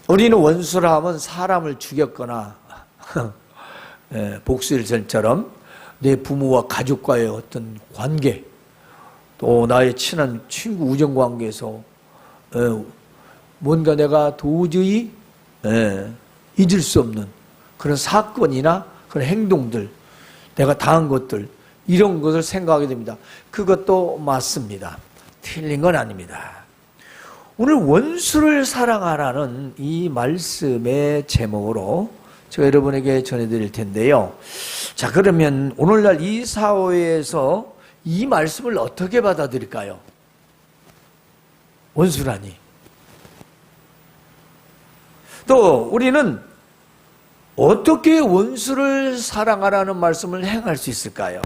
우리는 원수라 하면 사람을 죽였거나 복수일전처럼 내 부모와 가족과의 어떤 관계, 또 나의 친한 친구 우정관계에서 뭔가 내가 도저히 잊을 수 없는 그런 사건이나 그런 행동들, 내가 당한 것들, 이런 것을 생각하게 됩니다. 그것도 맞습니다. 틀린 건 아닙니다. 오늘 원수를 사랑하라는 이 말씀의 제목으로 제가 여러분에게 전해드릴 텐데요. 자, 그러면 오늘날 이 사회에서 이 말씀을 어떻게 받아들일까요? 원수라니. 또 우리는 어떻게 원수를 사랑하라는 말씀을 행할 수 있을까요?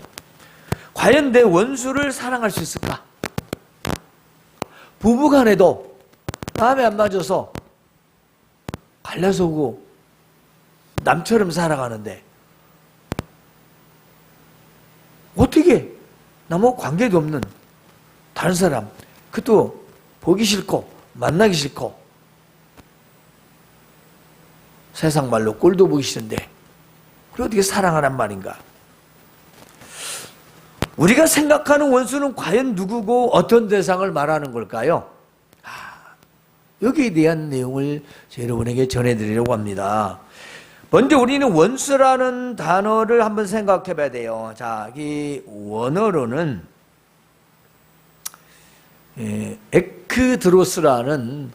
과연 내 원수를 사랑할 수 있을까? 부부간에도 마음에 안 맞아서 갈라서 오고 남처럼 살아가는데 어떻게 나하고 관계도 없는 다른 사람, 그것도 보기 싫고 만나기 싫고 세상 말로 꼴도 보기 싫은데 그걸 어떻게 사랑하란 말인가? 우리가 생각하는 원수는 과연 누구고 어떤 대상을 말하는 걸까요? 여기에 대한 내용을 여러분에게 전해드리려고 합니다. 먼저 우리는 원수라는 단어를 한번 생각해 봐야 돼요. 자, 이 원어로는 에크드로스라는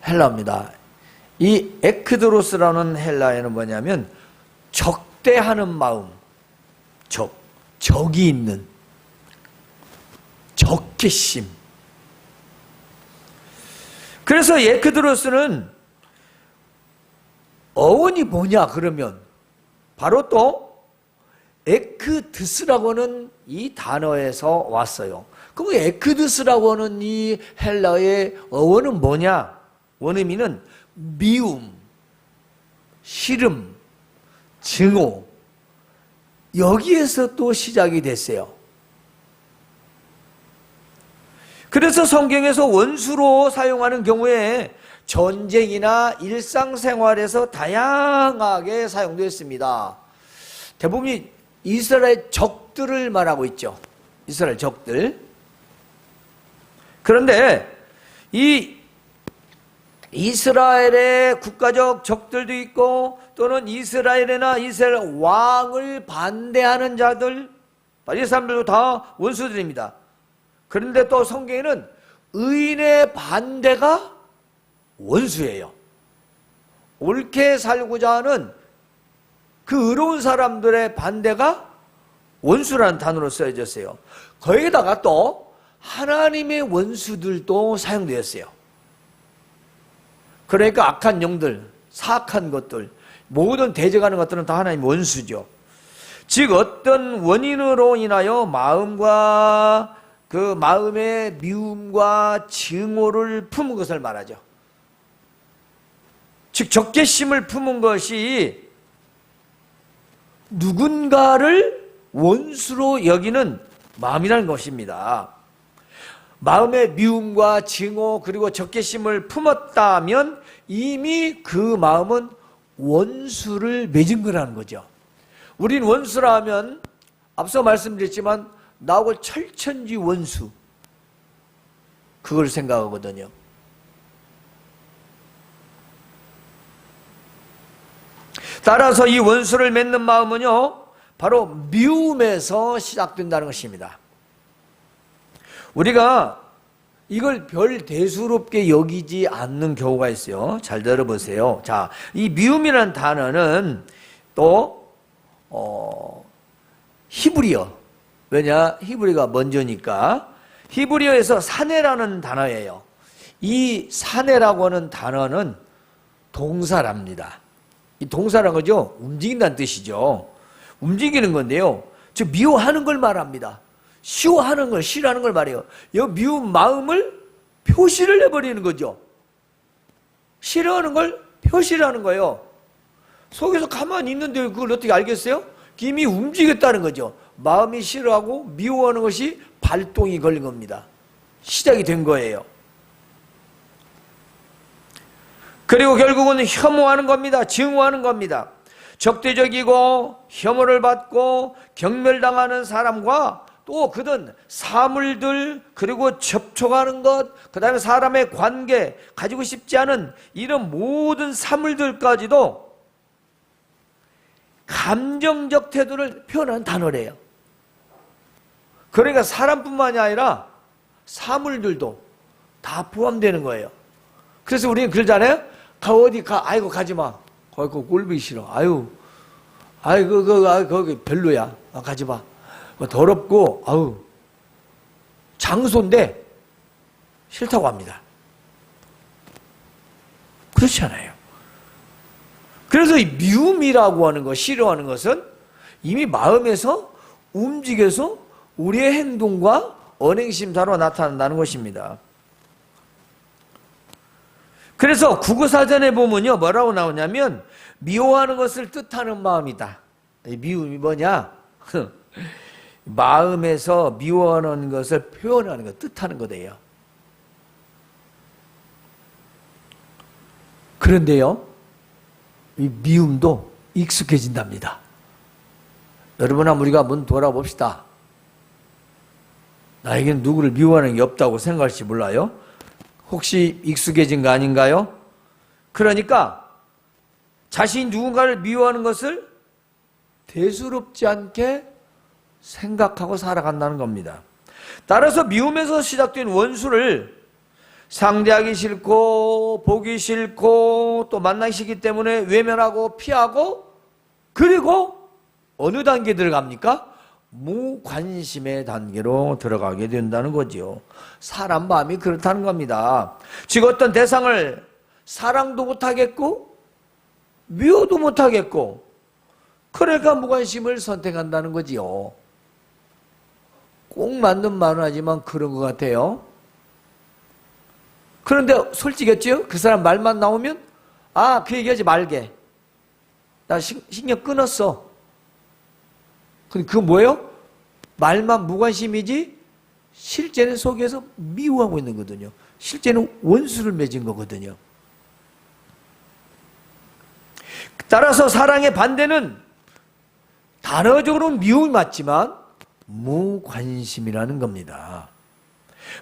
헬라어입니다. 이 에크드로스라는 헬라어는 뭐냐면 적대하는 마음, 적이 있는, 적개심. 그래서 에크드로스는 어원이 뭐냐 그러면 바로 또 에크드스라고 하는 이 단어에서 왔어요. 그럼 에크드스라고 하는 이 헬라어의 어원은 뭐냐? 원어민은 미움, 싫음, 증오, 여기에서 또 시작이 됐어요. 그래서 성경에서 원수로 사용하는 경우에 전쟁이나 일상생활에서 다양하게 사용되었습니다. 대부분 이스라엘 적들을 말하고 있죠. 이스라엘 적들. 그런데 이 이스라엘의 국가적 적들도 있고 또는 이스라엘이나 이스라엘 왕을 반대하는 자들, 이 사람들도 다 원수들입니다. 그런데 또 성경에는 의인의 반대가 원수예요. 옳게 살고자 하는 그 의로운 사람들의 반대가 원수라는 단어로 쓰여졌어요. 거기에다가 또 하나님의 원수들도 사용되었어요. 그러니까 악한 영들, 사악한 것들, 모든 대적하는 것들은 다 하나님의 원수죠. 즉 어떤 원인으로 인하여 마음과 그 마음의 미움과 증오를 품은 것을 말하죠. 즉 적개심을 품은 것이 누군가를 원수로 여기는 마음이라는 것입니다. 마음의 미움과 증오 그리고 적개심을 품었다면 이미 그 마음은 원수를 맺은 거라는 거죠. 우린 원수라 하면 앞서 말씀드렸지만 나하고 철천지 원수, 그걸 생각하거든요. 따라서 이 원수를 맺는 마음은요, 바로 미움에서 시작된다는 것입니다. 우리가 이걸 별 대수롭게 여기지 않는 경우가 있어요. 잘 들어보세요. 자, 이 미움이라는 단어는 또 히브리어, 왜냐? 히브리가 먼저니까. 히브리어에서 사내라는 단어예요. 이 사내라고 하는 단어는 동사랍니다. 이 동사란 거죠. 움직인다는 뜻이죠. 움직이는 건데요. 즉 미워하는 걸 말합니다. 싫어하는 걸, 싫어하는 걸 말해요. 이 미운 마음을 표시를 해버리는 거죠. 싫어하는 걸 표시를 하는 거예요. 속에서 가만히 있는데 그걸 어떻게 알겠어요? 이미 움직였다는 거죠. 마음이 싫어하고 미워하는 것이 발동이 걸린 겁니다. 시작이 된 거예요. 그리고 결국은 혐오하는 겁니다. 증오하는 겁니다. 적대적이고 혐오를 받고 경멸당하는 사람과 또 그든 사물들, 그리고 접촉하는 것, 그 다음에 사람의 관계, 가지고 싶지 않은 이런 모든 사물들까지도 감정적 태도를 표현하는 단어래요. 그러니까 사람뿐만이 아니라 사물들도 다 포함되는 거예요. 그래서 우리는 그러잖아요. 어디 가, 아이고 가지마. 거기 꼴보기 싫어. 거기 별로야. 가지마. 더럽고, 장소인데 싫다고 합니다. 그렇지 않아요. 그래서 이 미움이라고 하는 것, 싫어하는 것은 이미 마음에서 움직여서 우리의 행동과 언행심사로 나타난다는 것입니다. 그래서 국어사전에 보면요, 뭐라고 나오냐면 미워하는 것을 뜻하는 마음이다. 미움이 뭐냐? 마음에서 미워하는 것을 표현하는 것, 뜻하는 거대요. 그런데요, 이 미움도 익숙해진답니다. 여러분, 우리가 한번 돌아봅시다. 나에게는 누구를 미워하는 게 없다고 생각할지 몰라요. 혹시 익숙해진 거 아닌가요? 그러니까 자신이 누군가를 미워하는 것을 대수롭지 않게 생각하고 살아간다는 겁니다. 따라서 미움에서 시작된 원수를 상대하기 싫고 보기 싫고 또 만나기 싫기 때문에 외면하고 피하고, 그리고 어느 단계에 들어갑니까? 무관심의 단계로 들어가게 된다는 거죠. 사람 마음이 그렇다는 겁니다. 즉 어떤 대상을 사랑도 못하겠고 미워도 못하겠고, 그러니까 무관심을 선택한다는 거지요. 꼭 맞는 말은 하지만 그런 것 같아요. 그런데 솔직했죠? 그 사람 말만 나오면 그 얘기하지 말게. 나 신경 끊었어. 근데 그거 뭐예요? 말만 무관심이지 실제는 속에서 미워하고 있는 거거든요. 실제는 원수를 맺은 거거든요. 따라서 사랑의 반대는 단어적으로는 미움이 맞지만 무관심이라는 겁니다.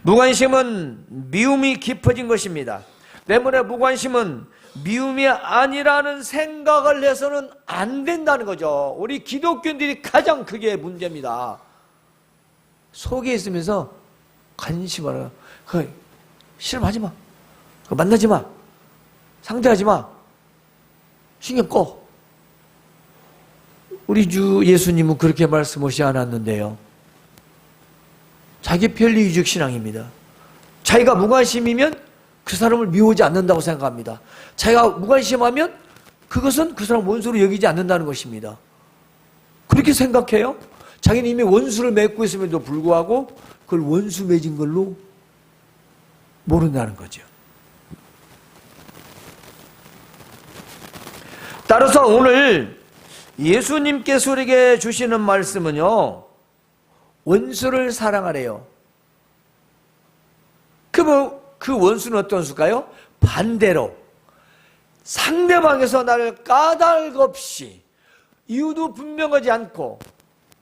무관심은 미움이 깊어진 것입니다. 때문에 무관심은 미움이 아니라는 생각을 해서는 안 된다는 거죠. 우리 기독교인들이 가장 크게 문제입니다. 속에 있으면서 관심하라. 실험하지 마. 만나지 마. 상대하지 마. 신경 꺼. 우리 주 예수님은 그렇게 말씀하시지 않았는데요. 자기 편리유적 신앙입니다. 자기가 무관심이면 그 사람을 미워하지 않는다고 생각합니다. 자기가 무관심하면 그것은 그 사람 원수로 여기지 않는다는 것입니다. 그렇게 생각해요. 자기는 이미 원수를 맺고 있음에도 불구하고 그걸 원수 맺은 걸로 모른다는 거죠. 따라서 오늘 예수님께서 우리에게 주시는 말씀은요, 원수를 사랑하래요. 그 원수는 어떤 수일까요? 반대로 상대방에서 나를 까닭없이 이유도 분명하지 않고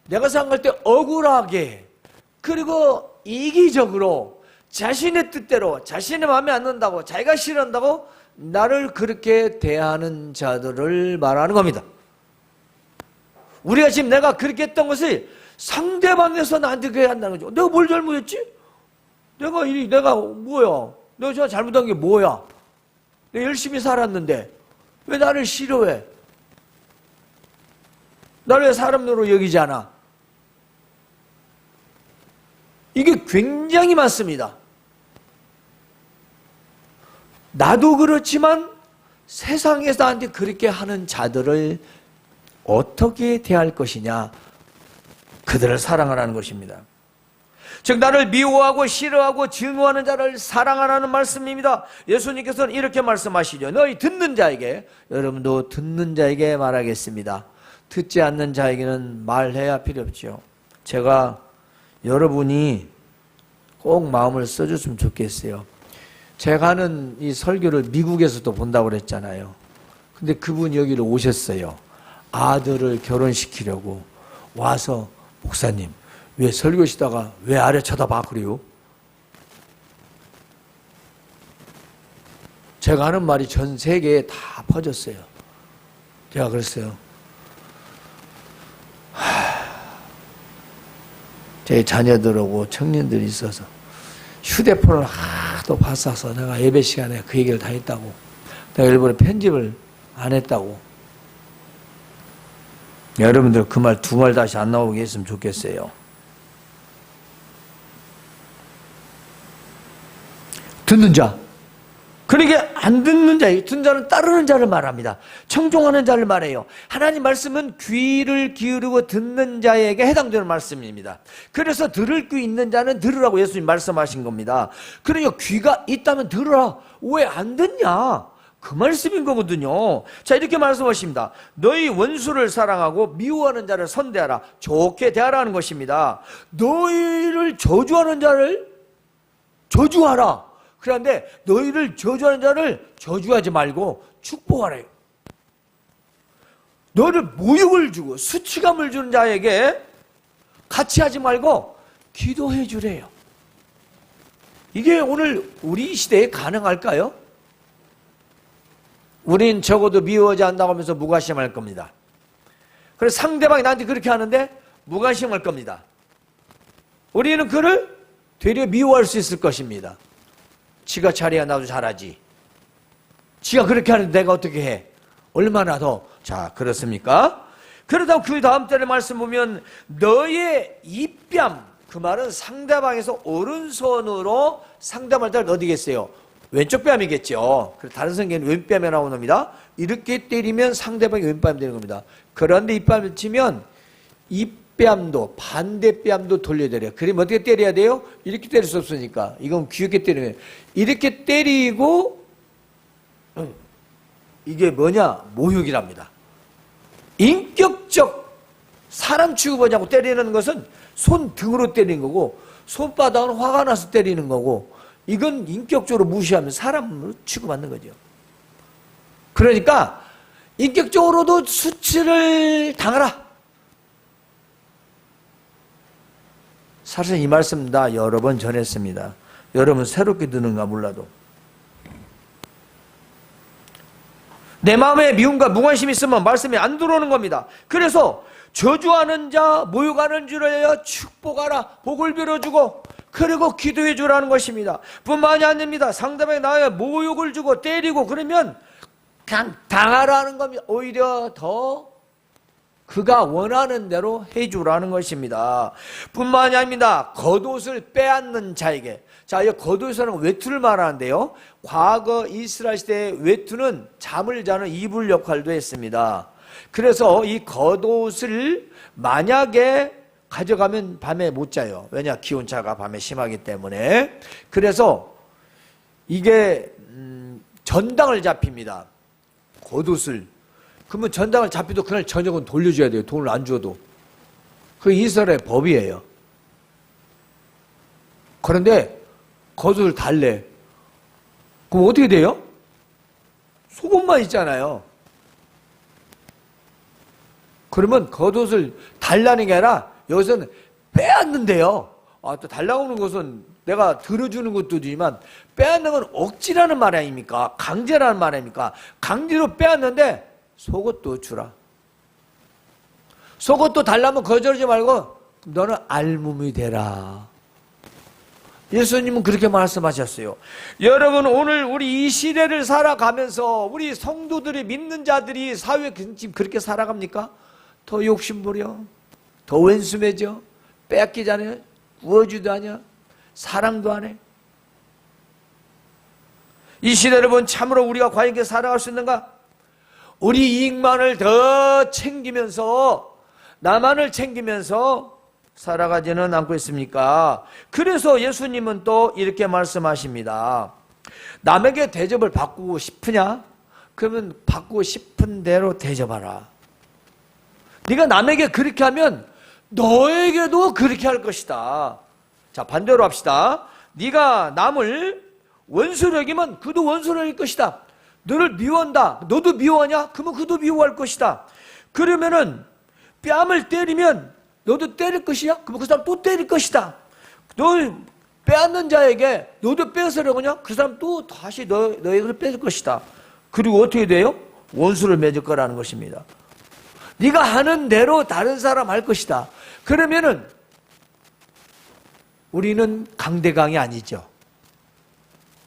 내가 생각할 때 억울하게, 그리고 이기적으로 자신의 뜻대로, 자신의 마음에 안 든다고, 자기가 싫어한다고 나를 그렇게 대하는 자들을 말하는 겁니다. 우리가 지금 내가 그렇게 했던 것이 상대방에서 나한테 그렇게 한다는 거죠. 내가 뭘 잘못했지? 내가 뭐야? 내가 잘못한 게 뭐야? 내가 열심히 살았는데 왜 나를 싫어해? 나를 왜 사람으로 여기지 않아? 이게 굉장히 많습니다. 나도 그렇지만 세상에서 나한테 그렇게 하는 자들을 어떻게 대할 것이냐, 그들을 사랑하라는 것입니다. 즉 나를 미워하고 싫어하고 증오하는 자를 사랑하라는 말씀입니다. 예수님께서는 이렇게 말씀하시죠. 너희 듣는 자에게, 여러분도 듣는 자에게 말하겠습니다. 듣지 않는 자에게는 말해야 필요 없죠. 제가 여러분이 꼭 마음을 써줬으면 좋겠어요. 제가 하는 이 설교를 미국에서도 본다고 그랬잖아요. 근데 그분이 여기를 오셨어요. 아들을 결혼시키려고 와서, 목사님, 왜 설교시다가 왜 아래 쳐다봐 그래요? 제가 하는 말이 전 세계에 다 퍼졌어요. 제가 그랬어요. 제 자녀들하고 청년들이 있어서 휴대폰을 하도 봤어서 내가 예배 시간에 그 얘기를 다 했다고. 내가 일부러 편집을 안 했다고. 여러분들 그 말 두 말 다시 안 나오게 했으면 좋겠어요. 듣는 자. 그러니까 안 듣는 자, 듣는 자는 따르는 자를 말합니다. 청종하는 자를 말해요. 하나님 말씀은 귀를 기울이고 듣는 자에게 해당되는 말씀입니다. 그래서 들을 귀 있는 자는 들으라고 예수님 말씀하신 겁니다. 그러니까 귀가 있다면 들으라. 왜 안 듣냐? 그 말씀인 거거든요. 자, 이렇게 말씀하십니다. 너희 원수를 사랑하고 미워하는 자를 선대하라. 좋게 대하라는 것입니다. 너희를 저주하는 자를 저주하라. 그런데 너희를 저주하는 자를 저주하지 말고 축복하래요. 너를 모욕을 주고 수치감을 주는 자에게 같이 하지 말고 기도해 주래요. 이게 오늘 우리 시대에 가능할까요? 우린 적어도 미워하지 않는다고 하면서 무관심할 겁니다. 그래서 상대방이 나한테 그렇게 하는데 무관심할 겁니다. 우리는 그를 되려 미워할 수 있을 것입니다. 지가 잘해야 나도 잘하지. 지가 그렇게 하는데 내가 어떻게 해? 얼마나 더. 자, 그렇습니까? 그러다 그 다음 절에 말씀 보면 너의 입뺨, 그 말은 상대방에서 오른손으로 상대방을 때려 어디겠어요? 왼쪽 뺨이겠죠. 다른 성경에는 왼뺨에 나오는 겁니다. 이렇게 때리면 상대방이 왼뺨이 되는 겁니다. 그런데 입뺨을 치면 입뺨도 반대뺨도 돌려드려요. 그러면 어떻게 때려야 돼요? 이렇게 때릴 수 없으니까. 이건 귀엽게 때리면 이렇게 때리고, 이게 뭐냐? 모욕이랍니다. 인격적 사람 취급하자고 때리는 것은 손등으로 때리는 거고, 손바닥은 화가 나서 때리는 거고, 이건 인격적으로 무시하면 사람으로 취급받는 거죠. 그러니까 인격적으로도 수치를 당하라. 사실 이 말씀 다 여러 번 전했습니다. 여러분 새롭게 듣는가 몰라도. 내 마음에 미움과 무관심이 있으면 말씀이 안 들어오는 겁니다. 그래서 저주하는 자, 모욕하는 자를 축복하라. 복을 빌어주고 그리고 기도해 주라는 것입니다. 뿐만이 아닙니다. 상대방이 나의 모욕을 주고 때리고 그러면 그냥 당하라는 겁니다. 오히려 더 그가 원하는 대로 해주라는 것입니다. 뿐만이 아닙니다. 겉옷을 빼앗는 자에게. 자, 이 겉옷이라는 외투를 말하는데요. 과거 이스라엘 시대의 외투는 잠을 자는 이불 역할도 했습니다. 그래서 이 겉옷을 만약에 가져가면 밤에 못 자요. 왜냐? 기온차가 밤에 심하기 때문에. 그래서 이게 전당을 잡힙니다. 겉옷을. 그러면 전당을 잡히도 그날 저녁은 돌려줘야 돼요. 돈을 안 줘도. 그게 이스라엘의 법이에요. 그런데 겉옷을 달래. 그럼 어떻게 돼요? 속옷만 있잖아요. 그러면 겉옷을 달라는 게 아니라 여기서는 빼앗는데요. 또 달라고 하는 것은 내가 들어주는 것도 지만 빼앗는 건 억지라는 말 아닙니까? 강제라는 말 아닙니까? 강제로 빼앗는데 속옷도 주라. 속옷도 달라면 거절하지 말고 너는 알몸이 되라. 예수님은 그렇게 말씀하셨어요. 여러분 오늘 우리 이 시대를 살아가면서 우리 성도들이 믿는 자들이 사회에 지금 그렇게 살아갑니까? 더 욕심부려, 더 왼수매져, 빼앗기지 않아요, 구워주도 하냐, 사랑도 안 해. 이 시대를 본 참으로 우리가 과연 이렇게 살아갈 수 있는가? 우리 이익만을 더 챙기면서 나만을 챙기면서 살아가지는 않고 있습니까? 그래서 예수님은 또 이렇게 말씀하십니다. 남에게 대접을 바꾸고 싶으냐? 그러면 바꾸고 싶은 대로 대접하라. 네가 남에게 그렇게 하면 너에게도 그렇게 할 것이다. 자, 반대로 합시다. 네가 남을 원수를 여기면 그도 원수를 여길 것이다. 너를 미워한다. 너도 미워하냐? 그러면 그도 미워할 것이다. 그러면은 뺨을 때리면 너도 때릴 것이야? 그러면 그 사람 또 때릴 것이다. 너 빼앗는 자에게 너도 뺏으려고 하냐? 그 사람 또 다시 너에게서 뺏을 것이다. 그리고 어떻게 돼요? 원수를 맺을 거라는 것입니다. 네가 하는 대로 다른 사람 할 것이다. 그러면은 우리는 강대강이 아니죠.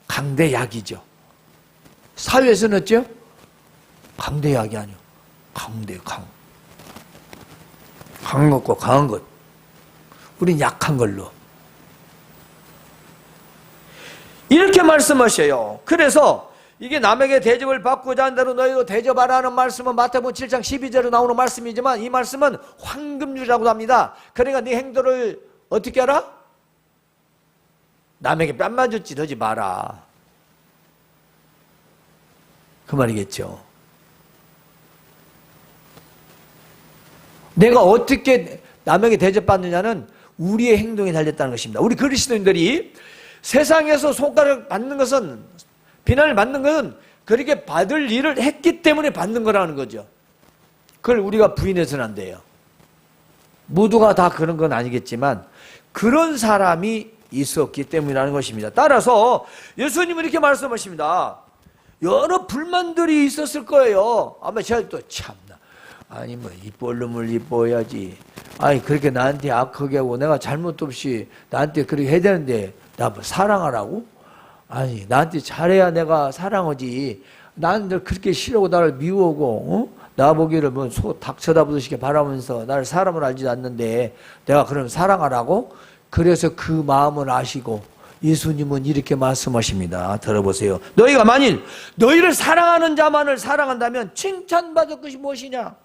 강대약이죠. 사회에서는 어째요? 강대약이 아니요. 강대강. 강한 것과 강한 것. 우린 약한 걸로. 이렇게 말씀하셔요. 그래서 이게 남에게 대접을 받고자 한다로 너희도 대접하라 는 말씀은 마태복음 7장 12절에 나오는 말씀이지만 이 말씀은 황금률이라고 합니다. 그러니까 네 행동을 어떻게 하라? 남에게 뺨맞을짓 하지 마라. 그 말이겠죠. 내가 어떻게 남에게 대접받느냐는 우리의 행동에 달렸다는 것입니다. 우리 그리스도인들이 세상에서 손가락 받는 것은, 비난을 받는 것은 그렇게 받을 일을 했기 때문에 받는 거라는 거죠. 그걸 우리가 부인해서는 안 돼요. 모두가 다 그런 건 아니겠지만 그런 사람이 있었기 때문이라는 것입니다. 따라서 예수님은 이렇게 말씀하십니다. 여러 불만들이 있었을 거예요. 아마 제가 또 참나, 아니 뭐 이쁠 놈을 이뻐야지, 아니 그렇게 나한테 악하게 하고 내가 잘못 없이 나한테 그렇게 해야 되는데 나 뭐 사랑하라고? 아니 나한테 잘해야 내가 사랑하지, 나는 그렇게 싫어하고 나를 미워하고 나 보기를 뭐 소 닭 쳐다보듯이 바라면서 나를 사람을 알지도 않는데 내가 그럼 사랑하라고? 그래서 그 마음을 아시고 예수님은 이렇게 말씀하십니다. 들어보세요. 너희가 만일 너희를 사랑하는 자만을 사랑한다면 칭찬받을 것이 무엇이냐?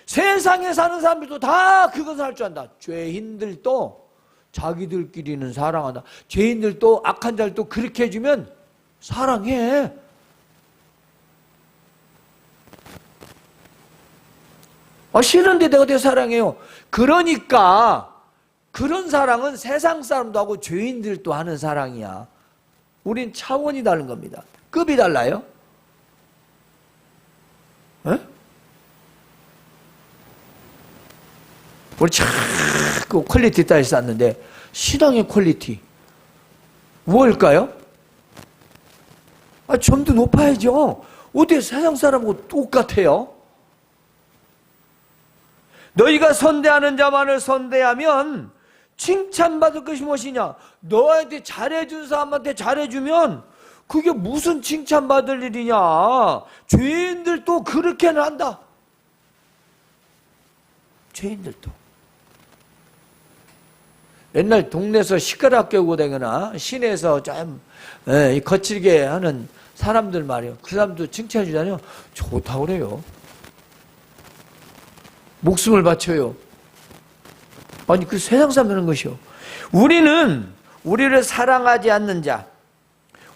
세상에 사는 사람들도 다 그것을 할 줄 안다. 죄인들도 자기들끼리는 사랑한다. 죄인들도 악한 자를 또 그렇게 해주면 사랑해. 싫은데 내가 어떻게 사랑해요? 그러니까 그런 사랑은 세상 사람도 하고 죄인들도 하는 사랑이야. 우린 차원이 다른 겁니다. 급이 달라요. 에? 우리 자꾸 퀄리티 따위 쌓는데 신앙의 퀄리티 뭘까요? 좀 더 높아야죠. 어떻게 세상 사람하고 똑같아요? 너희가 선대하는 자만을 선대하면 칭찬받을 것이 무엇이냐? 너한테 잘해준 사람한테 잘해주면 그게 무슨 칭찬받을 일이냐? 죄인들도 그렇게는 한다. 죄인들도. 옛날 동네에서 시끄럽게 오고 다니거나 시내에서 좀 거칠게 하는 사람들 말이에요. 그 사람도 칭찬해 주잖아요. 좋다고 그래요. 목숨을 바쳐요. 아니 그 세상 사람 하는 것이요. 우리는 우리를 사랑하지 않는 자,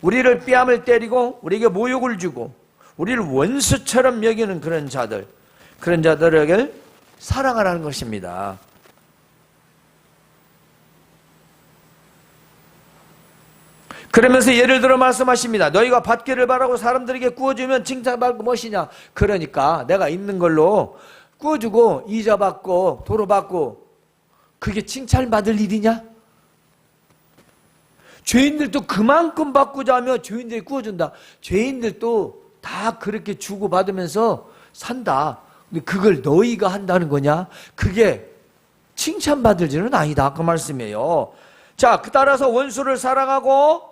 우리를 뺨을 때리고 우리에게 모욕을 주고 우리를 원수처럼 여기는 그런 자들에게 사랑하라는 것입니다. 그러면서 예를 들어 말씀하십니다. 너희가 받기를 바라고 사람들에게 구워주면 칭찬받고 무엇이냐? 그러니까 내가 있는 걸로 구워주고 이자 받고 도로 받고 그게 칭찬받을 일이냐? 죄인들도 그만큼 받고자 하며 죄인들이 구워준다. 죄인들도 다 그렇게 주고받으면서 산다. 근데 그걸 너희가 한다는 거냐? 그게 칭찬받을 일은 아니다. 그 말씀이에요. 자, 따라서 원수를 사랑하고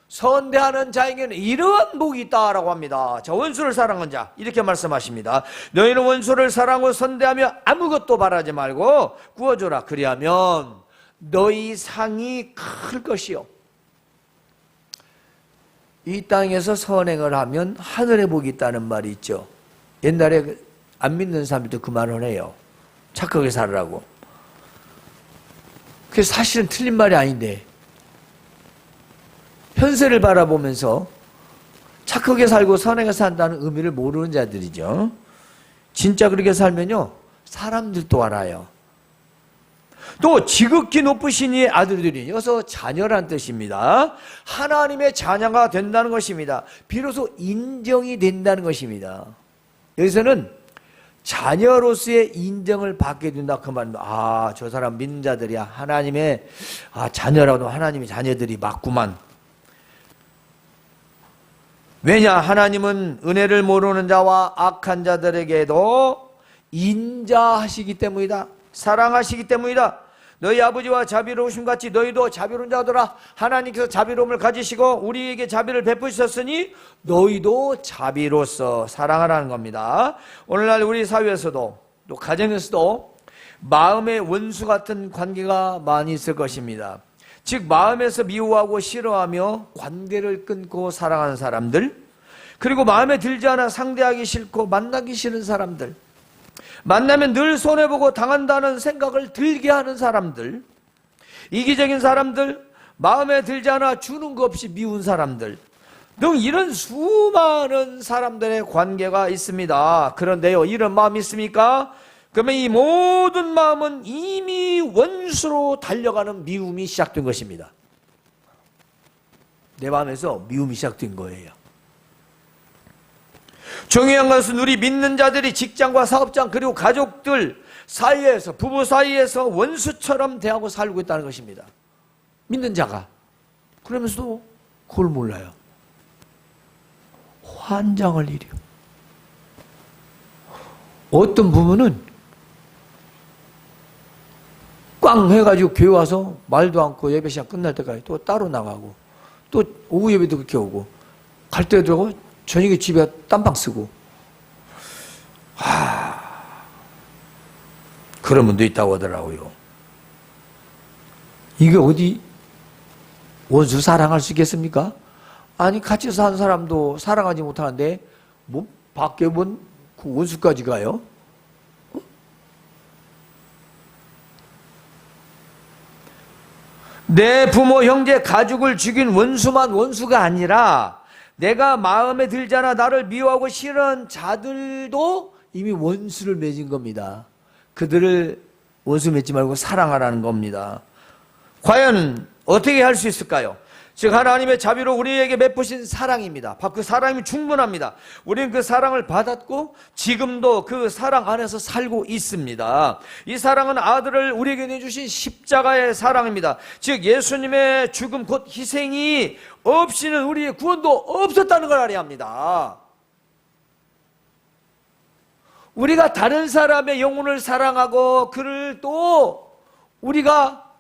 선대하는 자에게는 이러한 복이 있다라고 합니다. 자, 원수를 사랑하는 자 이렇게 말씀하십니다. 너희는 원수를 사랑하고 선대하며 아무것도 바라지 말고 구워줘라. 그리하면 너희 상이 클 것이요. 이 땅에서 선행을 하면 하늘에 복이 있다는 말이 있죠. 옛날에 안 믿는 사람들도 그 말을 해요. 착하게 살으라고. 그게 사실은 틀린 말이 아닌데 현세를 바라보면서 착하게 살고 선하게 산다는 의미를 모르는 자들이죠. 진짜 그렇게 살면요 사람들도 알아요. 또 지극히 높으신 이의 아들들이, 여기서 자녀란 뜻입니다. 하나님의 자녀가 된다는 것입니다. 비로소 인정이 된다는 것입니다. 여기서는 자녀로서의 인정을 받게 된다 그 말입니다. 아, 저 사람 믿는 자들이야. 하나님의 자녀라도 하나님의 자녀들이 맞구만. 왜냐? 하나님은 은혜를 모르는 자와 악한 자들에게도 인자하시기 때문이다. 사랑하시기 때문이다. 너희 아버지와 자비로우심 같이 너희도 자비로운 자더라. 하나님께서 자비로움을 가지시고 우리에게 자비를 베푸셨으니 너희도 자비로서 사랑하라는 겁니다. 오늘날 우리 사회에서도 또 가정에서도 마음의 원수 같은 관계가 많이 있을 것입니다. 즉 마음에서 미워하고 싫어하며 관계를 끊고 사랑하는 사람들, 그리고 마음에 들지 않아 상대하기 싫고 만나기 싫은 사람들, 만나면 늘 손해보고 당한다는 생각을 들게 하는 사람들, 이기적인 사람들, 마음에 들지 않아 주는 것 없이 미운 사람들 등 이런 수많은 사람들의 관계가 있습니다. 그런데요, 이런 마음이 있습니까? 그러면 이 모든 마음은 이미 원수로 달려가는 미움이 시작된 것입니다. 내 마음에서 미움이 시작된 거예요. 중요한 것은 우리 믿는 자들이 직장과 사업장 그리고 가족들 사이에서, 부부 사이에서 원수처럼 대하고 살고 있다는 것입니다. 믿는 자가. 그러면서도 그걸 몰라요. 환장할 일이요. 어떤 부모는 꽝 해가지고 교회 와서 말도 않고 예배 시간 끝날 때까지 또 따로 나가고, 또 오후 예배도 그렇게 오고, 갈 때도 저녁에 집에 딴방 쓰고, 그런 분도 있다고 하더라고요. 이게 어디 원수 사랑할 수 있겠습니까? 아니, 같이 사는 사람도 사랑하지 못하는데 뭐 밖에 본 그 원수까지 가요? 내 부모, 형제, 가족을 죽인 원수만 원수가 아니라 내가 마음에 들지 않아 나를 미워하고 싫어하는 자들도 이미 원수를 맺은 겁니다. 그들을 원수 맺지 말고 사랑하라는 겁니다. 과연 어떻게 할 수 있을까요? 즉 하나님의 자비로 우리에게 베푸신 사랑입니다. 바로 그 사랑이 충분합니다. 우리는 그 사랑을 받았고 지금도 그 사랑 안에서 살고 있습니다. 이 사랑은 아들을 우리에게 내주신 십자가의 사랑입니다. 즉 예수님의 죽음 곧 희생이 없이는 우리의 구원도 없었다는 걸 알아야 합니다. 우리가 다른 사람의 영혼을 사랑하고 그를 또 우리가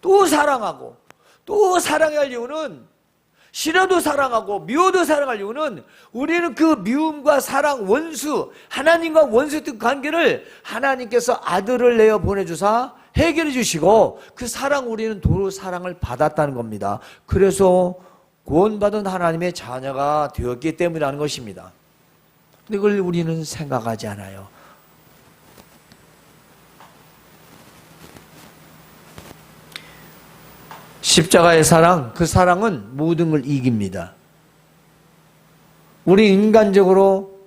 또 사랑하고 또 사랑해야 할 이유는, 싫어도 사랑하고 미워도 사랑할 이유는 우리는 그 미움과 사랑, 원수, 하나님과 원수의 관계를 하나님께서 아들을 내어 보내주사 해결해 주시고 그 사랑, 우리는 도로 사랑을 받았다는 겁니다. 그래서 구원받은 하나님의 자녀가 되었기 때문이라는 것입니다. 근데 그걸 우리는 생각하지 않아요. 십자가의 사랑, 그 사랑은 모든 걸 이깁니다. 우리 인간적으로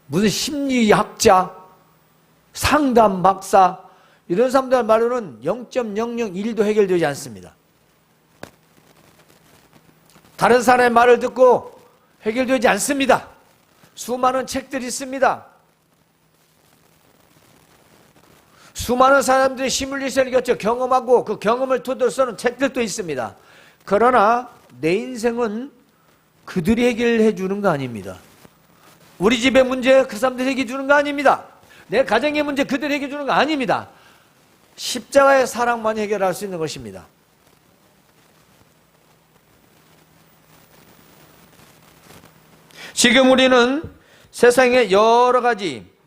무슨 심리학자, 상담 박사 이런 사람들 말로는 0.001도 해결되지 않습니다. 다른 사람의 말을 듣고 해결되지 않습니다. 수많은 책들이 있습니다. 수많은 사람들이 시뮬레이션을 겪어 경험하고 그 경험을 토대로 쓰는 책들도 있습니다. 그러나 내 인생은 그들이 해결해 주는 거 아닙니다. 우리 집의 문제 그 사람들이 해결해 주는 거 아닙니다. 내 가정의 문제 그들이 해결해 주는 거 아닙니다. 십자가의 사랑만 해결할 수 있는 것입니다. 지금 우리는 세상에 여러 가지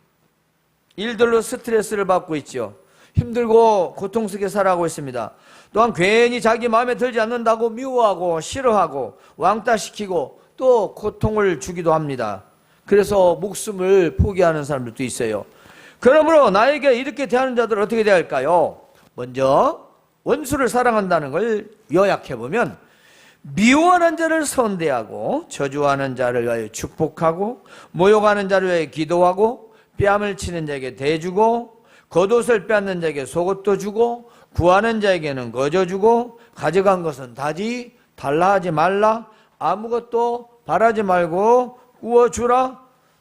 일들로 스트레스를 받고 있죠. 힘들고 고통 속에 살아가고 있습니다. 또한 괜히 자기 마음에 들지 않는다고 미워하고 싫어하고 왕따시키고 또 고통을 주기도 합니다. 그래서 목숨을 포기하는 사람들도 있어요. 그러므로 나에게 이렇게 대하는 자들은 어떻게 대해야 할까요? 먼저 원수를 사랑한다는 걸 요약해보면, 미워하는 자를 선대하고 저주하는 자를 위하여 축복하고 모욕하는 자를 위하여 기도하고 뺨을 치는 자에게 대주고 겉옷을 빼앗는 자에게 속옷도 주고 구하는 자에게는 거저 주고 가져간 것은 다지 달라 하지 말라. 아무것도 바라지 말고 구워주라.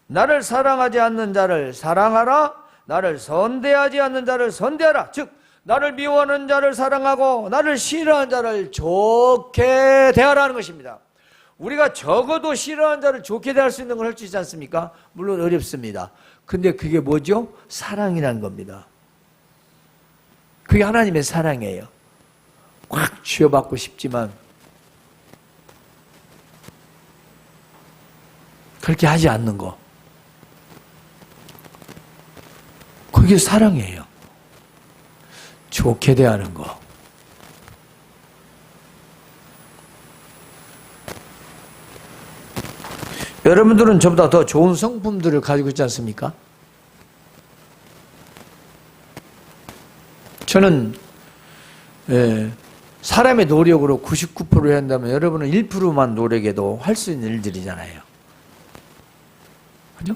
나를 사랑하지 않는 자를 사랑하라. 나를 선대하지 않는 자를 선대하라. 즉 나를 미워하는 자를 사랑하고 나를 싫어하는 자를 좋게 대하라는 것입니다. 우리가 적어도 싫어하는 자를 좋게 대할 수 있는 걸 할 수 있지 않습니까? 물론 어렵습니다. 근데 그게 뭐죠? 사랑이라는 겁니다. 그게 하나님의 사랑이에요. 확 쥐어받고 싶지만 그렇게 하지 않는 거. 그게 사랑이에요. 좋게 대하는 거. 여러분들은 저보다 더 좋은 성품들을 가지고 있지 않습니까? 저는 사람의 노력으로 99%를 한다면 여러분은 1%만 노력해도 할 수 있는 일들이잖아요. 그죠?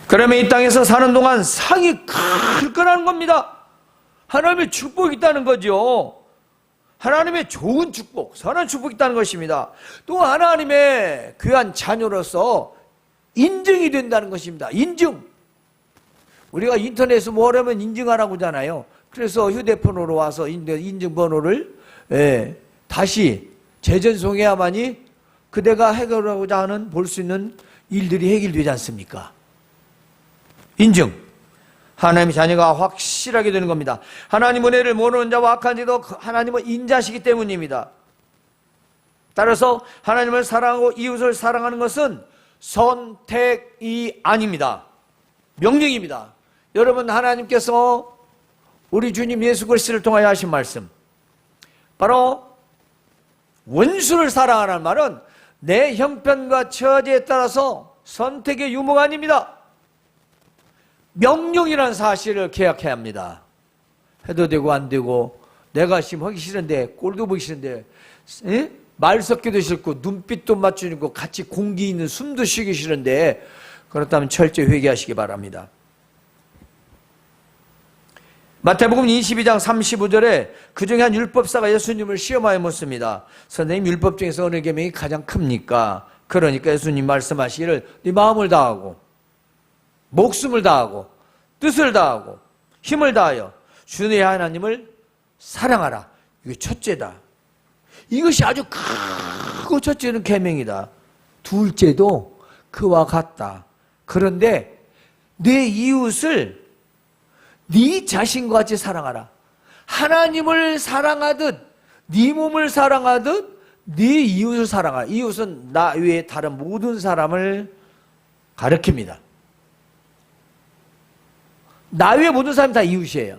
그러면 이 땅에서 사는 동안 상이 클 거라는 겁니다. 하나님의 축복이 있다는 거죠. 하나님의 좋은 축복, 선한 축복이 있다는 것입니다. 또 하나님의 귀한 자녀로서 인증이 된다는 것입니다. 인증. 우리가 인터넷에서 뭐 하려면 인증하라고 하잖아요. 그래서 휴대폰으로 와서 인증번호를 다시 재전송해야만이 그대가 해결하고자 하는 볼 수 있는 일들이 해결되지 않습니까? 인증. 하나님의 자녀가 확실하게 되는 겁니다. 하나님 은혜를 모르는 자와 악한 자도 하나님은 인자시기 때문입니다. 따라서 하나님을 사랑하고 이웃을 사랑하는 것은 선택이 아닙니다. 명령입니다. 여러분, 하나님께서 우리 주님 예수 그리스도를 통하여 하신 말씀, 바로 원수를 사랑하라는 말은 내 형편과 처지에 따라서 선택의 유무가 아닙니다. 명령이라는 사실을 기억해야 합니다. 해도 되고 안 되고, 내가 지금 하기 싫은데, 꼴도 보기 싫은데, 말 섞기도 싫고 눈빛도 맞추고 같이 공기 있는 숨도 쉬기 싫은데, 그렇다면 철저히 회개하시기 바랍니다. 마태복음 22장 35절에 그중에 한 율법사가 예수님을 시험하여 묻습니다. 선생님, 율법 중에서 어느 계명이 가장 큽니까? 그러니까 예수님 말씀하시기를 네 마음을 다하고 목숨을 다하고 뜻을 다하고 힘을 다하여 주 네 하나님을 사랑하라. 이게 첫째다. 이것이 아주 크고 첫째는 계명이다. 둘째도 그와 같다. 그런데 내 이웃을 네 자신과 같이 사랑하라. 하나님을 사랑하듯 네 몸을 사랑하듯 네 이웃을 사랑하라. 이웃은 나 외에 다른 모든 사람을 가리킵니다. 나 외에 모든 사람이 다 이웃이에요.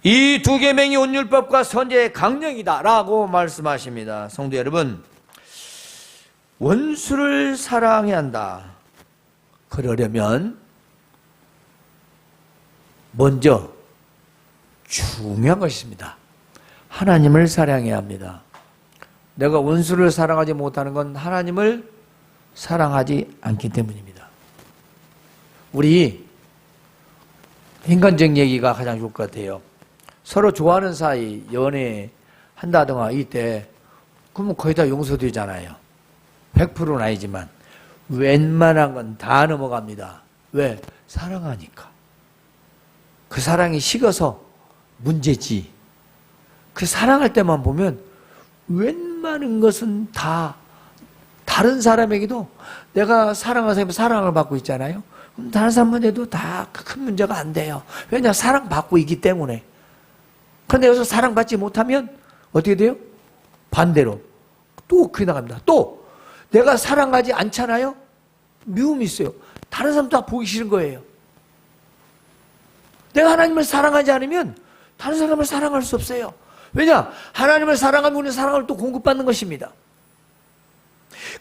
이 두 계명이 온 율법과 선제의 강령이다 라고 말씀하십니다. 성도 여러분, 원수를 사랑해야 한다. 그러려면 먼저 중요한 것이 있습니다. 하나님을 사랑해야 합니다. 내가 원수를 사랑하지 못하는 건 하나님을 사랑하지 않기 때문입니다. 우리 인간적 얘기가 가장 좋을 것 같아요. 서로 좋아하는 사이 연애한다든가 이때 그러면 거의 다 용서되잖아요. 100%는 아니지만 웬만한 건 다 넘어갑니다. 왜? 사랑하니까. 그 사랑이 식어서 문제지. 그 사랑할 때만 보면 웬만한 것은 다 다른 사람에게도 내가 사랑하는 사람이 사랑을 받고 있잖아요. 그럼 다른 사람한테도 다 큰 문제가 안 돼요. 왜냐? 사랑받고 있기 때문에. 그런데 여기서 사랑받지 못하면 어떻게 돼요? 반대로 또 그게 나갑니다. 또 내가 사랑하지 않잖아요? 미움이 있어요. 다른 사람도 다 보기 싫은 거예요. 내가 하나님을 사랑하지 않으면 다른 사람을 사랑할 수 없어요. 왜냐? 하나님을 사랑하면 우리는 사랑을 또 공급받는 것입니다.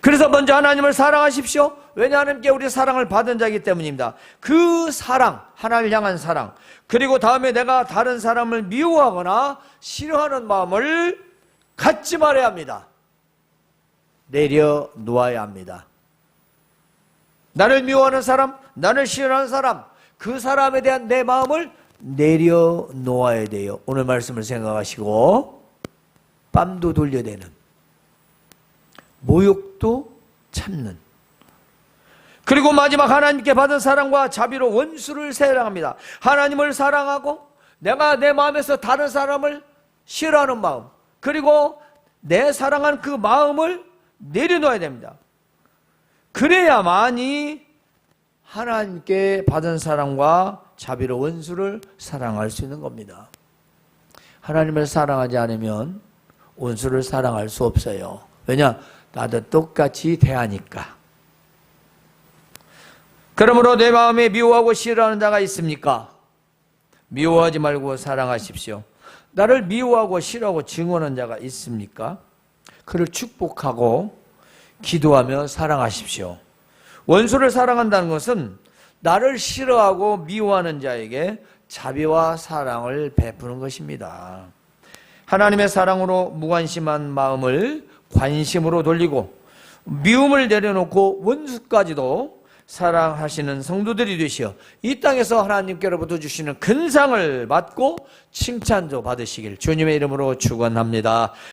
그래서 먼저 하나님을 사랑하십시오. 왜냐? 하나님께 우리 사랑을 받은 자이기 때문입니다. 그 사랑, 하나님을 향한 사랑, 그리고 다음에 내가 다른 사람을 미워하거나 싫어하는 마음을 갖지 말아야 합니다. 내려놓아야 합니다. 나를 미워하는 사람, 나를 싫어하는 사람, 그 사람에 대한 내 마음을 내려놓아야 돼요. 오늘 말씀을 생각하시고 뺨도 돌려대는, 모욕도 참는, 그리고 마지막 하나님께 받은 사랑과 자비로 원수를 사랑합니다. 하나님을 사랑하고 내가 내 마음에서 다른 사람을 싫어하는 마음, 그리고 내 사랑한 그 마음을 내려놓아야 됩니다. 그래야만이 하나님께 받은 사랑과 자비로 원수를 사랑할 수 있는 겁니다. 하나님을 사랑하지 않으면 원수를 사랑할 수 없어요. 왜냐? 나도 똑같이 대하니까. 그러므로 내 마음에 미워하고 싫어하는 자가 있습니까? 미워하지 말고 사랑하십시오. 나를 미워하고 싫어하고 증오하는 자가 있습니까? 그를 축복하고 기도하며 사랑하십시오. 원수를 사랑한다는 것은 나를 싫어하고 미워하는 자에게 자비와 사랑을 베푸는 것입니다. 하나님의 사랑으로 무관심한 마음을 관심으로 돌리고 미움을 내려놓고 원수까지도 사랑하시는 성도들이 되시어 이 땅에서 하나님께로부터 주시는 큰 상을 받고 칭찬도 받으시길 주님의 이름으로 축원합니다.